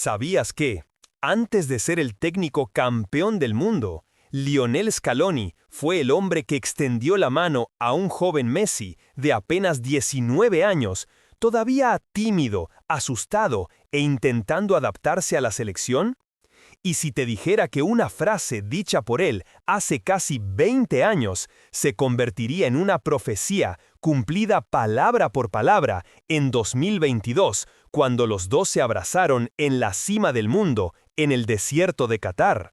¿Sabías que, antes de ser el técnico campeón del mundo, Lionel Scaloni fue el hombre que extendió la mano a un joven Messi de apenas 19 años, todavía tímido, asustado e intentando adaptarse a la selección? Y si te dijera que una frase dicha por él hace casi 20 años se convertiría en una profecía cumplida palabra por palabra en 2022, cuando los dos se abrazaron en la cima del mundo, en el desierto de Qatar.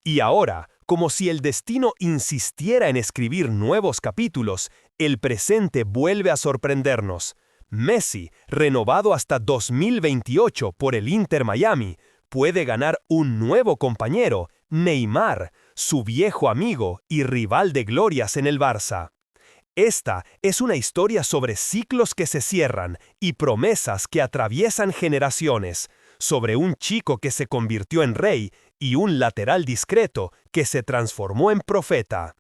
Y ahora, como si el destino insistiera en escribir nuevos capítulos, el presente vuelve a sorprendernos. Messi, renovado hasta 2028 por el Inter Miami, puede ganar un nuevo compañero, Neymar, su viejo amigo y rival de glorias en el Barça. Esta es una historia sobre ciclos que se cierran y promesas que atraviesan generaciones, sobre un chico que se convirtió en rey y un lateral discreto que se transformó en profeta.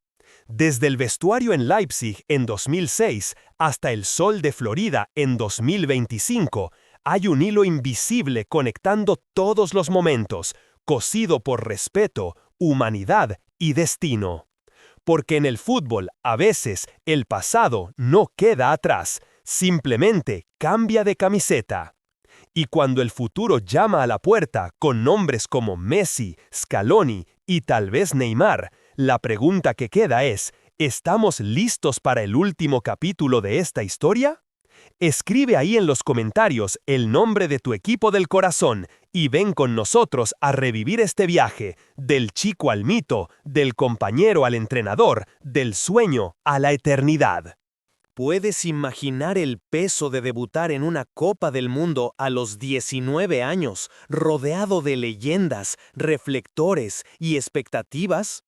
Desde el vestuario en Leipzig en 2006 hasta el sol de Florida en 2025, hay un hilo invisible conectando todos los momentos, cosido por respeto, humanidad y destino. Porque en el fútbol, a veces, el pasado no queda atrás, simplemente cambia de camiseta. Y cuando el futuro llama a la puerta con nombres como Messi, Scaloni y tal vez Neymar, la pregunta que queda es, ¿estamos listos para el último capítulo de esta historia? Escribe ahí en los comentarios el nombre de tu equipo del corazón y ven con nosotros a revivir este viaje, del chico al mito, del compañero al entrenador, del sueño a la eternidad. ¿Puedes imaginar el peso de debutar en una Copa del Mundo a los 19 años, rodeado de leyendas, reflectores y expectativas?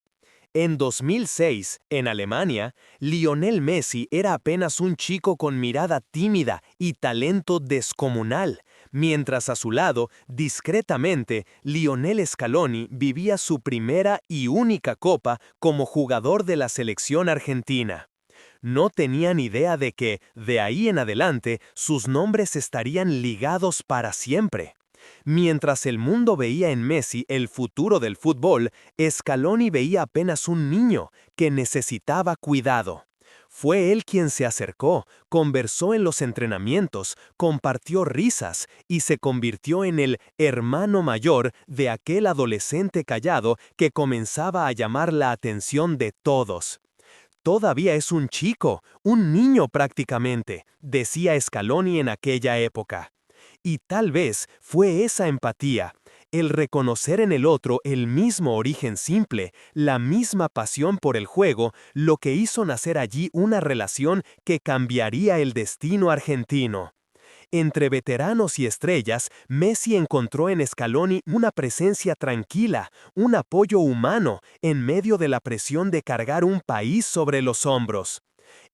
En 2006, en Alemania, Lionel Messi era apenas un chico con mirada tímida y talento descomunal, mientras a su lado, discretamente, Lionel Scaloni vivía su primera y única copa como jugador de la selección argentina. No tenían idea de que, de ahí en adelante, sus nombres estarían ligados para siempre. Mientras el mundo veía en Messi el futuro del fútbol, Scaloni veía apenas un niño que necesitaba cuidado. Fue él quien se acercó, conversó en los entrenamientos, compartió risas y se convirtió en el hermano mayor de aquel adolescente callado que comenzaba a llamar la atención de todos. Todavía es un chico, un niño prácticamente, decía Scaloni en aquella época. Y tal vez fue esa empatía, el reconocer en el otro el mismo origen simple, la misma pasión por el juego, lo que hizo nacer allí una relación que cambiaría el destino argentino. Entre veteranos y estrellas, Messi encontró en Scaloni una presencia tranquila, un apoyo humano, en medio de la presión de cargar un país sobre los hombros.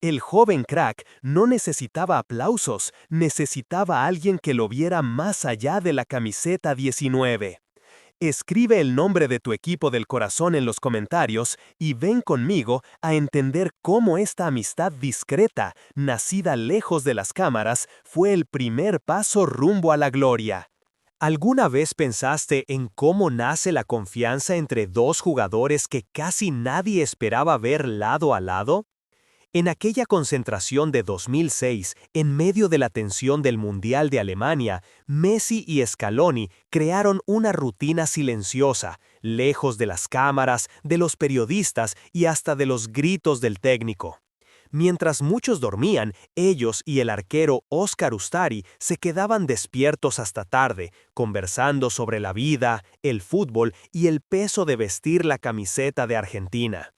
El joven crack no necesitaba aplausos, necesitaba a alguien que lo viera más allá de la camiseta 19. Escribe el nombre de tu equipo del corazón en los comentarios y ven conmigo a entender cómo esta amistad discreta, nacida lejos de las cámaras, fue el primer paso rumbo a la gloria. ¿Alguna vez pensaste en cómo nace la confianza entre dos jugadores que casi nadie esperaba ver lado a lado? En aquella concentración de 2006, en medio de la tensión del Mundial de Alemania, Messi y Scaloni crearon una rutina silenciosa, lejos de las cámaras, de los periodistas y hasta de los gritos del técnico. Mientras muchos dormían, ellos y el arquero Oscar Ustari se quedaban despiertos hasta tarde, conversando sobre la vida, el fútbol y el peso de vestir la camiseta de Argentina.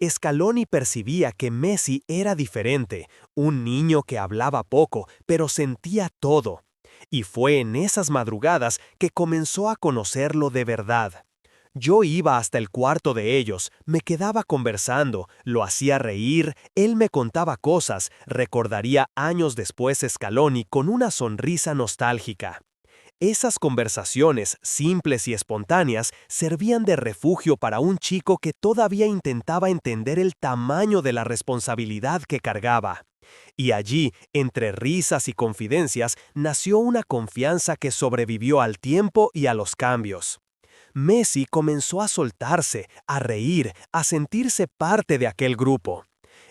Scaloni percibía que Messi era diferente, un niño que hablaba poco, pero sentía todo. Y fue en esas madrugadas que comenzó a conocerlo de verdad. Yo iba hasta el cuarto de ellos, me quedaba conversando, lo hacía reír, él me contaba cosas, recordaría años después Scaloni con una sonrisa nostálgica. Esas conversaciones, simples y espontáneas, servían de refugio para un chico que todavía intentaba entender el tamaño de la responsabilidad que cargaba. Y allí, entre risas y confidencias, nació una confianza que sobrevivió al tiempo y a los cambios. Messi comenzó a soltarse, a reír, a sentirse parte de aquel grupo.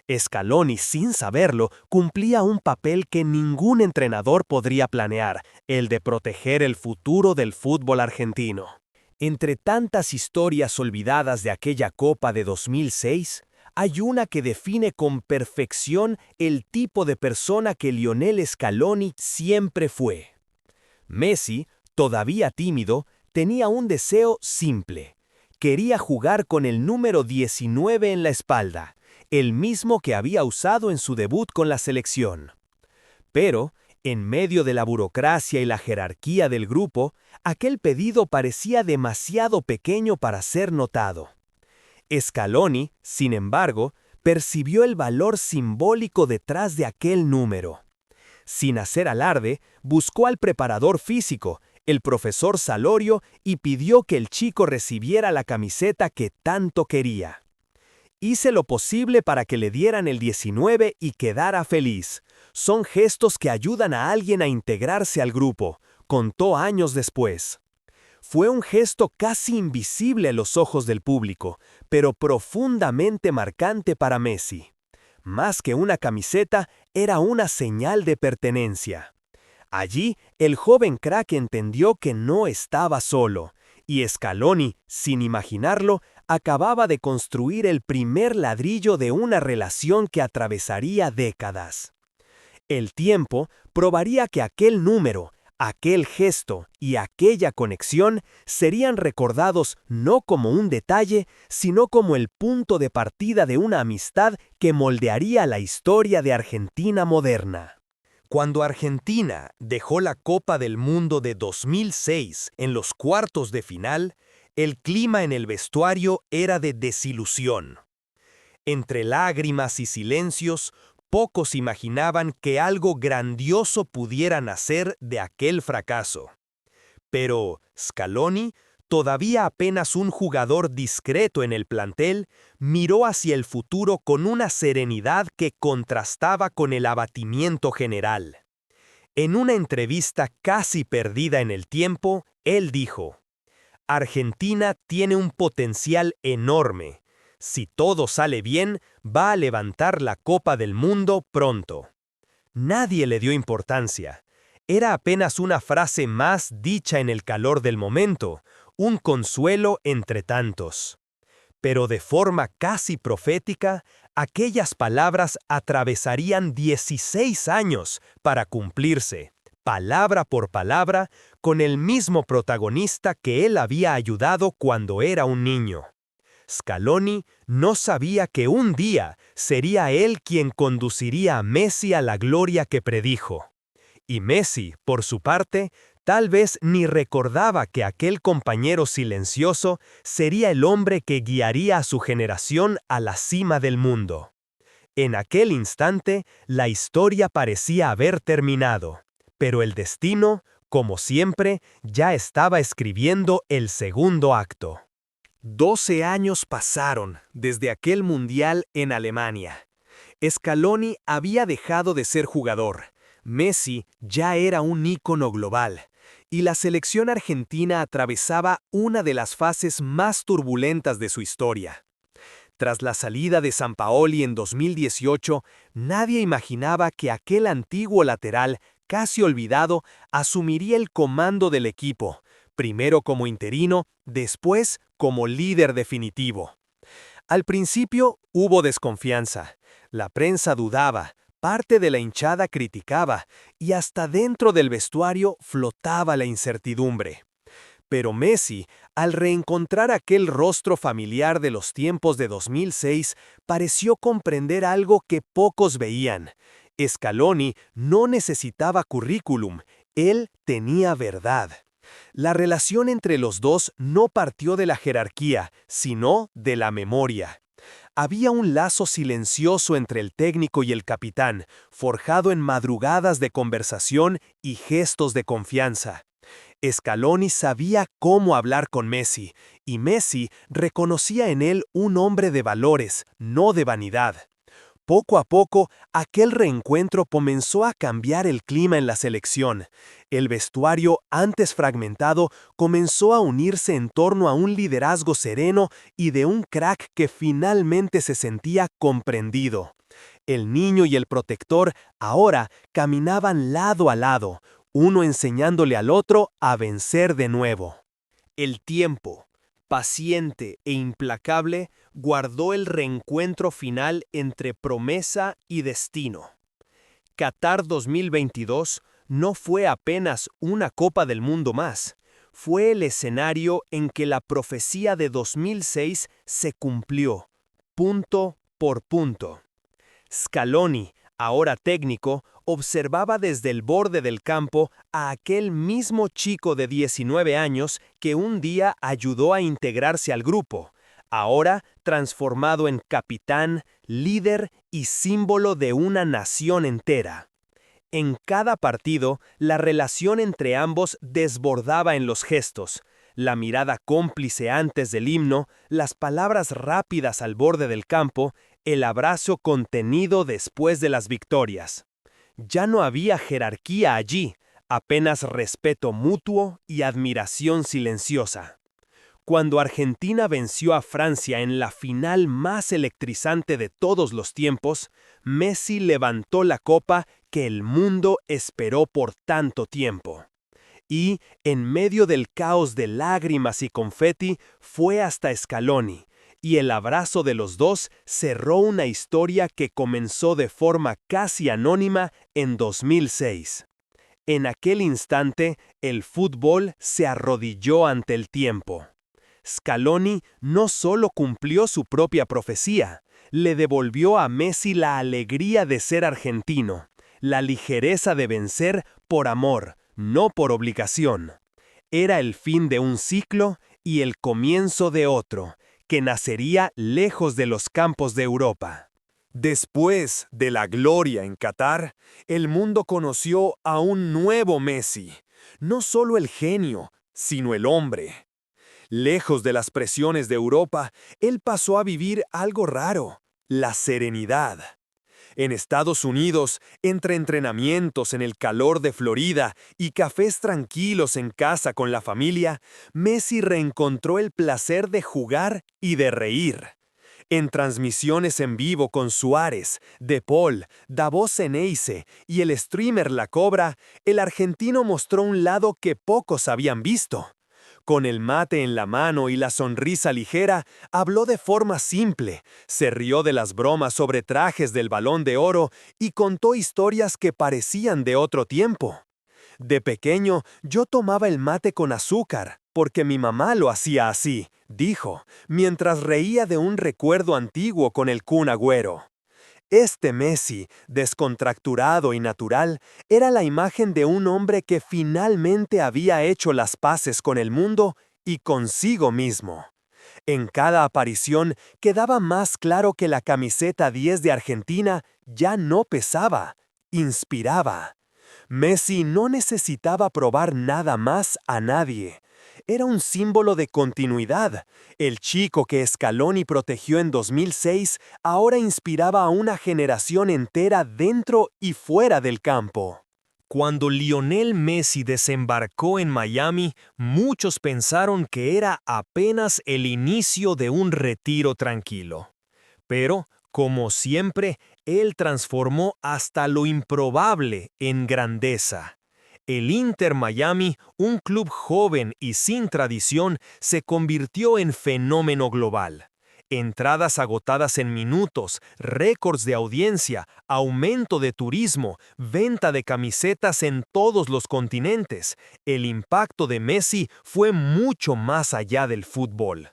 Scaloni, sin saberlo, cumplía un papel que ningún entrenador podría planear, el de proteger el futuro del fútbol argentino. Entre tantas historias olvidadas de aquella Copa de 2006, hay una que define con perfección el tipo de persona que Lionel Scaloni siempre fue. Messi, todavía tímido, tenía un deseo simple. Quería jugar con el número 19 en la espalda, el mismo que había usado en su debut con la selección. Pero, en medio de la burocracia y la jerarquía del grupo, aquel pedido parecía demasiado pequeño para ser notado. Scaloni, sin embargo, percibió el valor simbólico detrás de aquel número. Sin hacer alarde, buscó al preparador físico, el profesor Salorio, y pidió que el chico recibiera la camiseta que tanto quería. Hice lo posible para que le dieran el 19 y quedara feliz. Son gestos que ayudan a alguien a integrarse al grupo, contó años después. Fue un gesto casi invisible a los ojos del público, pero profundamente marcante para Messi. Más que una camiseta, era una señal de pertenencia. Allí, el joven crack entendió que no estaba solo, y Scaloni, sin imaginarlo, acababa de construir el primer ladrillo de una relación que atravesaría décadas. El tiempo probaría que aquel número, aquel gesto y aquella conexión serían recordados no como un detalle, sino como el punto de partida de una amistad que moldearía la historia de Argentina moderna. Cuando Argentina dejó la Copa del Mundo de 2006 en los cuartos de final, el clima en el vestuario era de desilusión. Entre lágrimas y silencios, pocos imaginaban que algo grandioso pudiera nacer de aquel fracaso. Pero Scaloni, todavía apenas un jugador discreto en el plantel, miró hacia el futuro con una serenidad que contrastaba con el abatimiento general. En una entrevista casi perdida en el tiempo, él dijo: «Argentina tiene un potencial enorme. Si todo sale bien, va a levantar la Copa del Mundo pronto». Nadie le dio importancia. Era apenas una frase más dicha en el calor del momento, un consuelo entre tantos. Pero de forma casi profética, aquellas palabras atravesarían 16 años para cumplirse, palabra por palabra, con el mismo protagonista que él había ayudado cuando era un niño. Scaloni no sabía que un día sería él quien conduciría a Messi a la gloria que predijo. Y Messi, por su parte, tal vez ni recordaba que aquel compañero silencioso sería el hombre que guiaría a su generación a la cima del mundo. En aquel instante, la historia parecía haber terminado, pero el destino, como siempre, ya estaba escribiendo el segundo acto. 12 años pasaron desde aquel mundial en Alemania. Scaloni había dejado de ser jugador. Messi ya era un ícono global, y la selección argentina atravesaba una de las fases más turbulentas de su historia. Tras la salida de Sampaoli en 2018, nadie imaginaba que aquel antiguo lateral, casi olvidado, asumiría el comando del equipo, primero como interino, después como líder definitivo. Al principio hubo desconfianza, la prensa dudaba, parte de la hinchada criticaba, y hasta dentro del vestuario flotaba la incertidumbre. Pero Messi, al reencontrar aquel rostro familiar de los tiempos de 2006, pareció comprender algo que pocos veían. Scaloni no necesitaba currículum, él tenía verdad. La relación entre los dos no partió de la jerarquía, sino de la memoria. Había un lazo silencioso entre el técnico y el capitán, forjado en madrugadas de conversación y gestos de confianza. Scaloni sabía cómo hablar con Messi, y Messi reconocía en él un hombre de valores, no de vanidad. Poco a poco, aquel reencuentro comenzó a cambiar el clima en la selección. El vestuario, antes fragmentado, comenzó a unirse en torno a un liderazgo sereno y de un crack que finalmente se sentía comprendido. El niño y el protector ahora caminaban lado a lado, uno enseñándole al otro a vencer de nuevo. El tiempo, paciente e implacable, guardó el reencuentro final entre promesa y destino. Qatar 2022 no fue apenas una Copa del Mundo más, fue el escenario en que la profecía de 2006 se cumplió, punto por punto. Scaloni, ahora técnico, observaba desde el borde del campo a aquel mismo chico de 19 años que un día ayudó a integrarse al grupo, ahora transformado en capitán, líder y símbolo de una nación entera. En cada partido, la relación entre ambos desbordaba en los gestos, la mirada cómplice antes del himno, las palabras rápidas al borde del campo, el abrazo contenido después de las victorias. Ya no había jerarquía allí, apenas respeto mutuo y admiración silenciosa. Cuando Argentina venció a Francia en la final más electrizante de todos los tiempos, Messi levantó la copa que el mundo esperó por tanto tiempo. Y, en medio del caos de lágrimas y confeti, fue hasta Scaloni, y el abrazo de los dos cerró una historia que comenzó de forma casi anónima en 2006. En aquel instante, el fútbol se arrodilló ante el tiempo. Scaloni no solo cumplió su propia profecía, le devolvió a Messi la alegría de ser argentino, la ligereza de vencer por amor, no por obligación. Era el fin de un ciclo y el comienzo de otro, que nacería lejos de los campos de Europa. Después de la gloria en Qatar, el mundo conoció a un nuevo Messi, no solo el genio, sino el hombre. Lejos de las presiones de Europa, él pasó a vivir algo raro, la serenidad. En Estados Unidos, entre entrenamientos en el calor de Florida y cafés tranquilos en casa con la familia, Messi reencontró el placer de jugar y de reír. En transmisiones en vivo con Suárez, De Paul, Davos Ceneice y el streamer La Cobra, el argentino mostró un lado que pocos habían visto. Con el mate en la mano y la sonrisa ligera, habló de forma simple, se rió de las bromas sobre trajes del Balón de Oro y contó historias que parecían de otro tiempo. De pequeño, yo tomaba el mate con azúcar, porque mi mamá lo hacía así, dijo, mientras reía de un recuerdo antiguo con el Kun Agüero. Este Messi, descontracturado y natural, era la imagen de un hombre que finalmente había hecho las paces con el mundo y consigo mismo. En cada aparición quedaba más claro que la camiseta 10 de Argentina ya no pesaba, inspiraba. Messi no necesitaba probar nada más a nadie. Era un símbolo de continuidad. El chico que Scaloni protegió en 2006 ahora inspiraba a una generación entera dentro y fuera del campo. Cuando Lionel Messi desembarcó en Miami, muchos pensaron que era apenas el inicio de un retiro tranquilo. Pero, como siempre, él transformó hasta lo improbable en grandeza. El Inter Miami, un club joven y sin tradición, se convirtió en fenómeno global. Entradas agotadas en minutos, récords de audiencia, aumento de turismo, venta de camisetas en todos los continentes. El impacto de Messi fue mucho más allá del fútbol.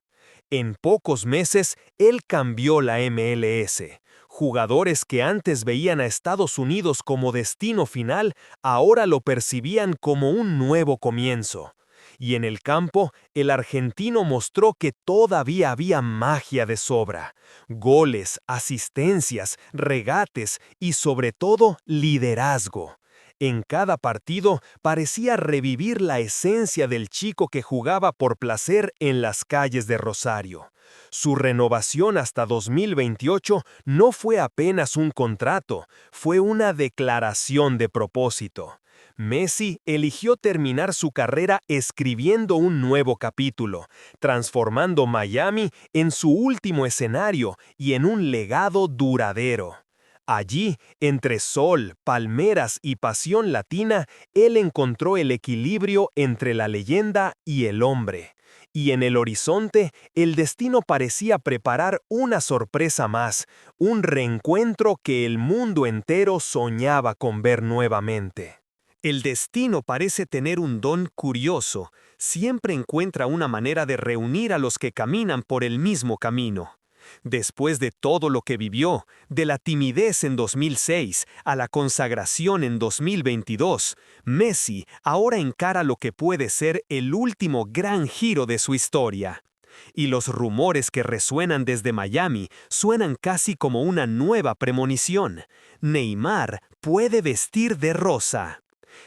En pocos meses, él cambió la MLS. Jugadores que antes veían a Estados Unidos como destino final, ahora lo percibían como un nuevo comienzo. Y en el campo, el argentino mostró que todavía había magia de sobra. Goles, asistencias, regates y sobre todo liderazgo. En cada partido parecía revivir la esencia del chico que jugaba por placer en las calles de Rosario. Su renovación hasta 2028 no fue apenas un contrato, fue una declaración de propósito. Messi eligió terminar su carrera escribiendo un nuevo capítulo, transformando Miami en su último escenario y en un legado duradero. Allí, entre sol, palmeras y pasión latina, él encontró el equilibrio entre la leyenda y el hombre. Y en el horizonte, el destino parecía preparar una sorpresa más, un reencuentro que el mundo entero soñaba con ver nuevamente. El destino parece tener un don curioso, siempre encuentra una manera de reunir a los que caminan por el mismo camino. Después de todo lo que vivió, de la timidez en 2006 a la consagración en 2022, Messi ahora encara lo que puede ser el último gran giro de su historia. Y los rumores que resuenan desde Miami suenan casi como una nueva premonición. Neymar puede vestir de rosa.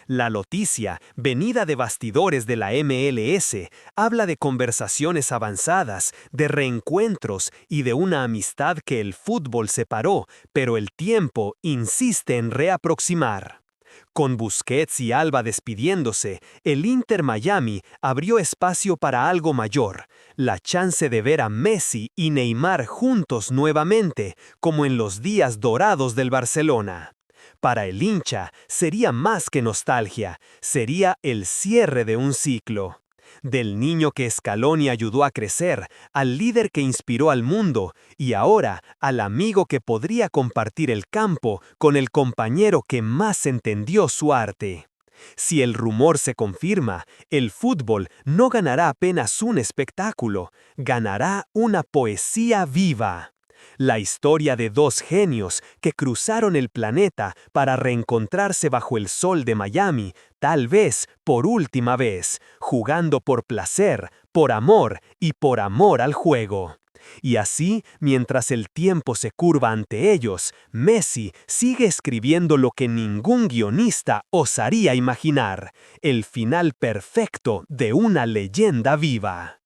La noticia, venida de bastidores de la MLS, habla de conversaciones avanzadas, de reencuentros y de una amistad que el fútbol separó, pero el tiempo insiste en reaproximar. Con Busquets y Alba despidiéndose, el Inter Miami abrió espacio para algo mayor, la chance de ver a Messi y Neymar juntos nuevamente, como en los días dorados del Barcelona. Para el hincha, sería más que nostalgia, sería el cierre de un ciclo. Del niño que Scaloni ayudó a crecer, al líder que inspiró al mundo, y ahora al amigo que podría compartir el campo con el compañero que más entendió su arte. Si el rumor se confirma, el fútbol no ganará apenas un espectáculo, ganará una poesía viva. La historia de dos genios que cruzaron el planeta para reencontrarse bajo el sol de Miami, tal vez por última vez, jugando por placer, por amor y por amor al juego. Y así, mientras el tiempo se curva ante ellos, Messi sigue escribiendo lo que ningún guionista osaría imaginar, el final perfecto de una leyenda viva.